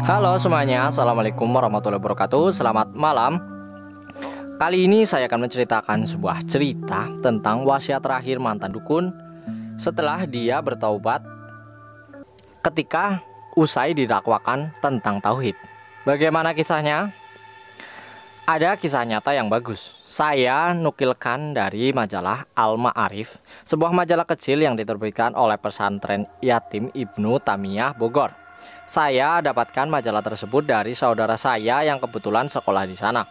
Halo semuanya, Assalamualaikum warahmatullahi wabarakatuh. Selamat malam. Kali ini saya akan menceritakan sebuah cerita tentang wasiat terakhir mantan dukun setelah dia bertaubat ketika usai didakwakan tentang tauhid. Bagaimana kisahnya? Ada kisah nyata yang bagus. Saya nukilkan dari majalah Al-Ma'arif, sebuah majalah kecil yang diterbitkan oleh pesantren Yatim Ibnu Tamiyah Bogor. Saya dapatkan majalah tersebut dari saudara saya yang kebetulan sekolah di sana.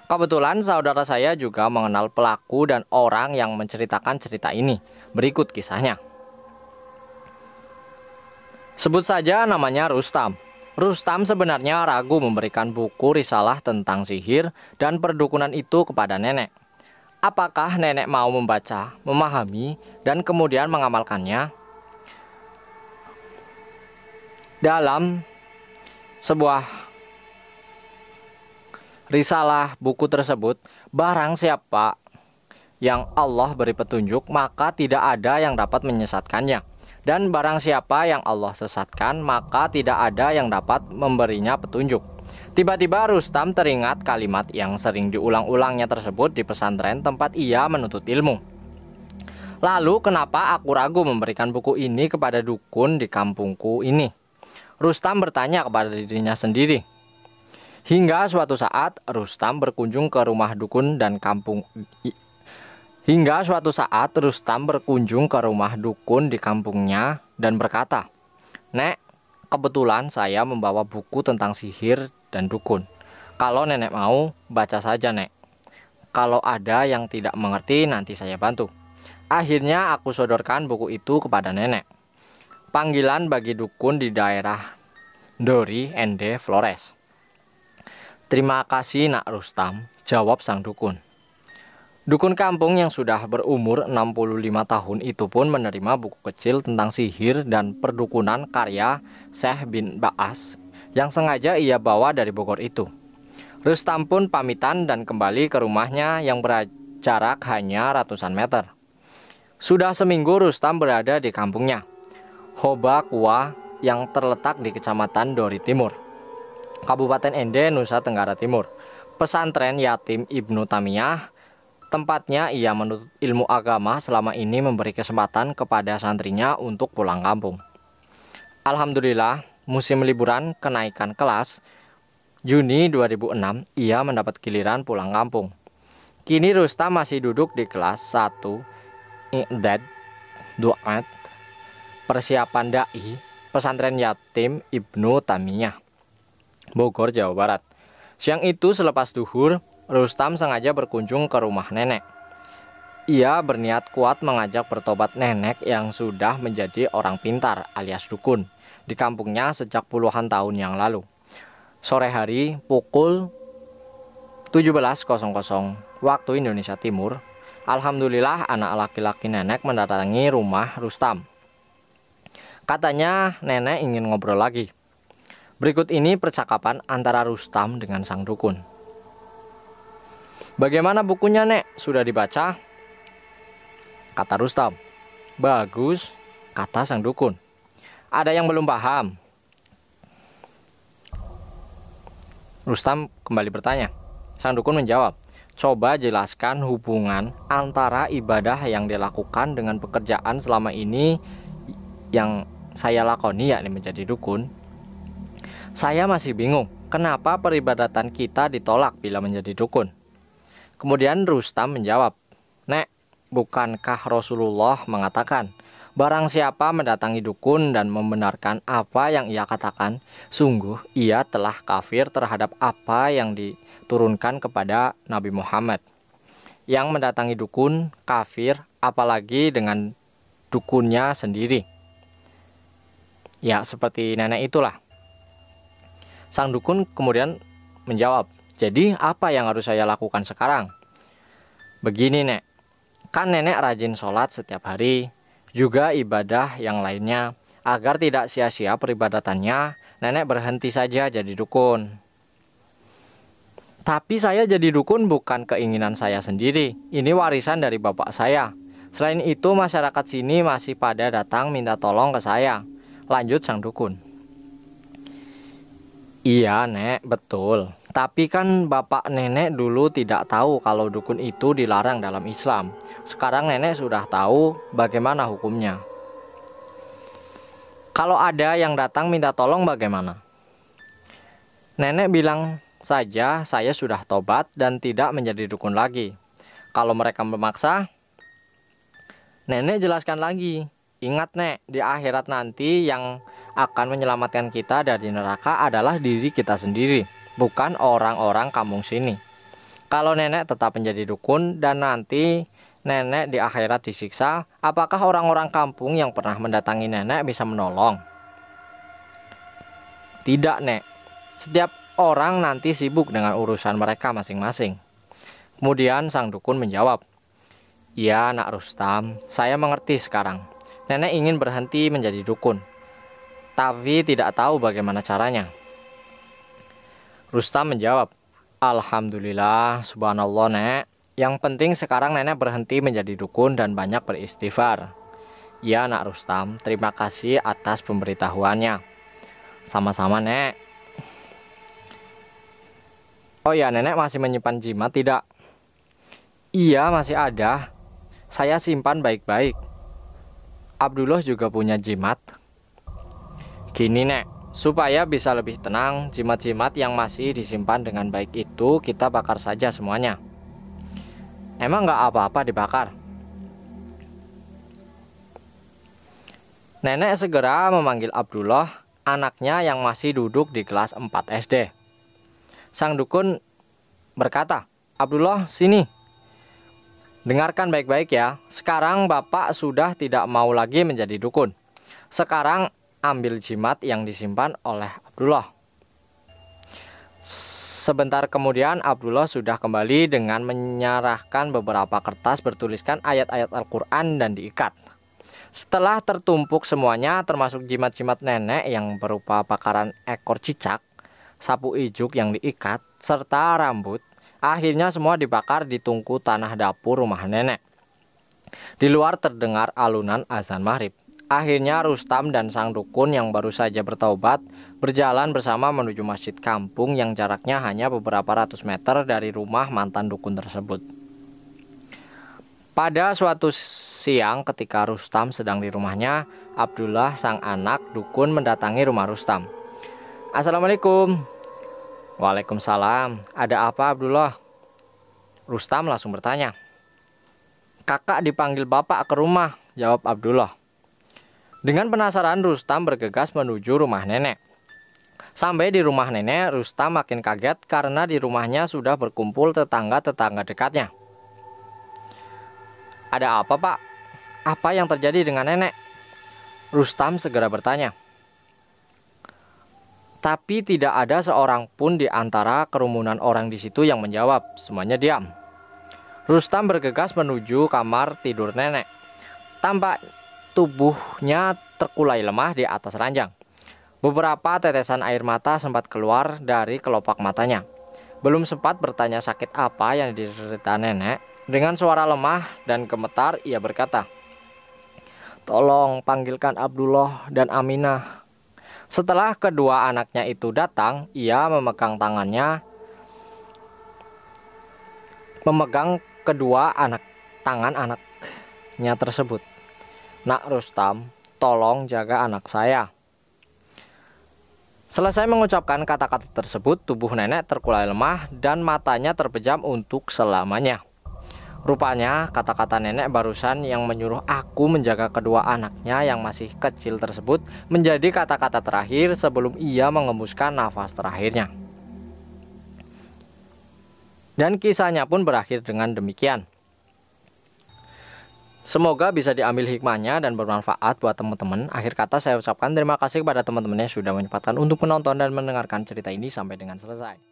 Kebetulan saudara saya juga mengenal pelaku dan orang yang menceritakan cerita ini. Berikut kisahnya. Sebut saja namanya Rustam. Rustam sebenarnya ragu memberikan buku risalah tentang sihir dan perdukunan itu kepada nenek. Apakah nenek mau membaca, memahami, dan kemudian mengamalkannya? Dalam sebuah risalah buku tersebut, barang siapa yang Allah beri petunjuk, maka tidak ada yang dapat menyesatkannya. Dan barang siapa yang Allah sesatkan, maka tidak ada yang dapat memberinya petunjuk. Tiba-tiba Rustam teringat kalimat yang sering diulang-ulangnya tersebut di pesantren tempat ia menuntut ilmu. Lalu kenapa aku ragu memberikan buku ini kepada dukun di kampungku ini? Rustam bertanya kepada dirinya sendiri. Hingga suatu saat Rustam berkunjung ke rumah dukun di kampungnya dan berkata, "Nek, kebetulan saya membawa buku tentang sihir dan dukun. Kalau nenek mau, baca saja, Nek. Kalau ada yang tidak mengerti, nanti saya bantu." Akhirnya aku sodorkan buku itu kepada nenek. Panggilan bagi dukun di daerah Dori Ende Flores. "Terima kasih Nak Rustam," jawab sang dukun. Dukun kampung yang sudah berumur 65 tahun itu pun menerima buku kecil tentang sihir dan perdukunan karya Syekh bin Baas yang sengaja ia bawa dari Bogor itu. Rustam pun pamitan dan kembali ke rumahnya yang berjarak hanya ratusan meter. Sudah seminggu Rustam berada di kampungnya, Hoba Kua, yang terletak di Kecamatan Dori Timur, Kabupaten Ende, Nusa Tenggara Timur. Pesantren Yatim Ibnu Tamiyah, tempatnya ia menuntut ilmu agama, selama ini memberi kesempatan kepada santrinya untuk pulang kampung. Alhamdulillah, musim liburan kenaikan kelas Juni 2006, ia mendapat giliran pulang kampung. Kini Rustam masih duduk di kelas 1 I'dad Du'at persiapan dai Pesantren Yatim Ibnu Tamiyah, Bogor, Jawa Barat. Siang itu selepas duhur, Rustam sengaja berkunjung ke rumah nenek. Ia berniat kuat mengajak bertobat nenek yang sudah menjadi orang pintar alias dukun di kampungnya sejak puluhan tahun yang lalu. Sore hari pukul 17.00 waktu Indonesia Timur, alhamdulillah anak laki-laki nenek mendatangi rumah Rustam. Katanya nenek ingin ngobrol lagi. Berikut ini percakapan antara Rustam dengan sang dukun. "Bagaimana bukunya, Nek? Sudah dibaca?" kata Rustam. "Bagus," kata sang dukun. "Ada yang belum paham?" Rustam kembali bertanya. Sang dukun menjawab, "Coba jelaskan hubungan antara ibadah yang dilakukan dengan pekerjaan selama ini yang saya lakoni, yakni menjadi dukun. Saya masih bingung, kenapa peribadatan kita ditolak bila menjadi dukun?" Kemudian Rustam menjawab, "Nek, bukankah Rasulullah mengatakan, barang siapa mendatangi dukun dan membenarkan apa yang ia katakan, sungguh ia telah kafir terhadap apa yang diturunkan kepada Nabi Muhammad. Yang mendatangi dukun kafir, apalagi dengan dukunnya sendiri." Ya, seperti nenek itulah. Sang dukun kemudian menjawab, "Jadi apa yang harus saya lakukan sekarang?" "Begini, Nek. Kan nenek rajin sholat setiap hari, juga ibadah yang lainnya. Agar tidak sia-sia peribadatannya, nenek berhenti saja jadi dukun." "Tapi saya jadi dukun bukan keinginan saya sendiri. Ini warisan dari bapak saya. Selain itu masyarakat sini masih pada datang minta tolong ke saya," lanjut sang dukun. Iya, Nek, betul. Tapi kan bapak nenek dulu tidak tahu kalau dukun itu dilarang dalam Islam. Sekarang nenek sudah tahu bagaimana hukumnya. Kalau ada yang datang minta tolong bagaimana? Nenek bilang saja saya sudah tobat dan tidak menjadi dukun lagi. Kalau mereka memaksa, nenek jelaskan lagi. Ingat, Nek, di akhirat nanti yang akan menyelamatkan kita dari neraka adalah diri kita sendiri, bukan orang-orang kampung sini. Kalau nenek tetap menjadi dukun dan nanti nenek di akhirat disiksa, apakah orang-orang kampung yang pernah mendatangi nenek bisa menolong? Tidak, Nek. Setiap orang nanti sibuk dengan urusan mereka masing-masing. Kemudian sang dukun menjawab, "Iya, Nak Rustam, saya mengerti sekarang. Nenek ingin berhenti menjadi dukun, tapi tidak tahu bagaimana caranya." Rustam menjawab, "Alhamdulillah, subhanallah, Nek. Yang penting sekarang nenek berhenti menjadi dukun dan banyak beristighfar." "Ya, Nak Rustam, terima kasih atas pemberitahuannya." "Sama-sama, Nek." "Oh ya, nenek masih menyimpan jimat tidak?" "Iya, masih ada. Saya simpan baik-baik. Abdullah juga punya jimat." "Gini, Nek, supaya bisa lebih tenang, jimat-jimat yang masih disimpan dengan baik itu kita bakar saja semuanya." "Emang nggak apa-apa dibakar?" Nenek segera memanggil Abdullah, anaknya yang masih duduk di kelas 4 SD. Sang dukun berkata, "Abdullah, sini. Dengarkan baik-baik ya. Sekarang Bapak sudah tidak mau lagi menjadi dukun. Sekarang ambil jimat yang disimpan oleh Abdullah." Sebentar kemudian Abdullah sudah kembali dengan menyerahkan beberapa kertas bertuliskan ayat-ayat Al-Quran dan diikat. Setelah tertumpuk semuanya, termasuk jimat-jimat nenek yang berupa bakaran ekor cicak, sapu ijuk yang diikat, serta rambut, akhirnya semua dibakar di tungku tanah dapur rumah nenek. Di luar terdengar alunan azan maghrib. Akhirnya Rustam dan sang dukun yang baru saja bertaubat berjalan bersama menuju masjid kampung yang jaraknya hanya beberapa ratus meter dari rumah mantan dukun tersebut. Pada suatu siang ketika Rustam sedang di rumahnya, Abdullah sang anak dukun mendatangi rumah Rustam. "Assalamualaikum." "Waalaikumsalam. Ada apa, Abdullah?" Rustam langsung bertanya. "Kakak dipanggil bapak ke rumah," jawab Abdullah. Dengan penasaran, Rustam bergegas menuju rumah nenek. Sampai di rumah nenek, Rustam makin kaget karena di rumahnya sudah berkumpul tetangga-tetangga dekatnya. "Ada apa, Pak? Apa yang terjadi dengan nenek?" Rustam segera bertanya. Tapi tidak ada seorang pun di antara kerumunan orang di situ yang menjawab. Semuanya diam. Rustam bergegas menuju kamar tidur nenek. Tampak tubuhnya terkulai lemah di atas ranjang. Beberapa tetesan air mata sempat keluar dari kelopak matanya. Belum sempat bertanya sakit apa yang diderita nenek, dengan suara lemah dan gemetar ia berkata, "Tolong panggilkan Abdullah dan Aminah." Setelah kedua anaknya itu datang, ia memegang kedua tangan anaknya tersebut. "Nak Rustam, tolong jaga anak saya." Selesai mengucapkan kata-kata tersebut, tubuh nenek terkulai lemah dan matanya terpejam untuk selamanya. Rupanya kata-kata nenek barusan yang menyuruh aku menjaga kedua anaknya yang masih kecil tersebut menjadi kata-kata terakhir sebelum ia mengembuskan nafas terakhirnya. Dan kisahnya pun berakhir dengan demikian. Semoga bisa diambil hikmahnya dan bermanfaat buat teman-teman. Akhir kata saya ucapkan terima kasih kepada teman-teman yang sudah menyempatkan untuk menonton dan mendengarkan cerita ini sampai dengan selesai.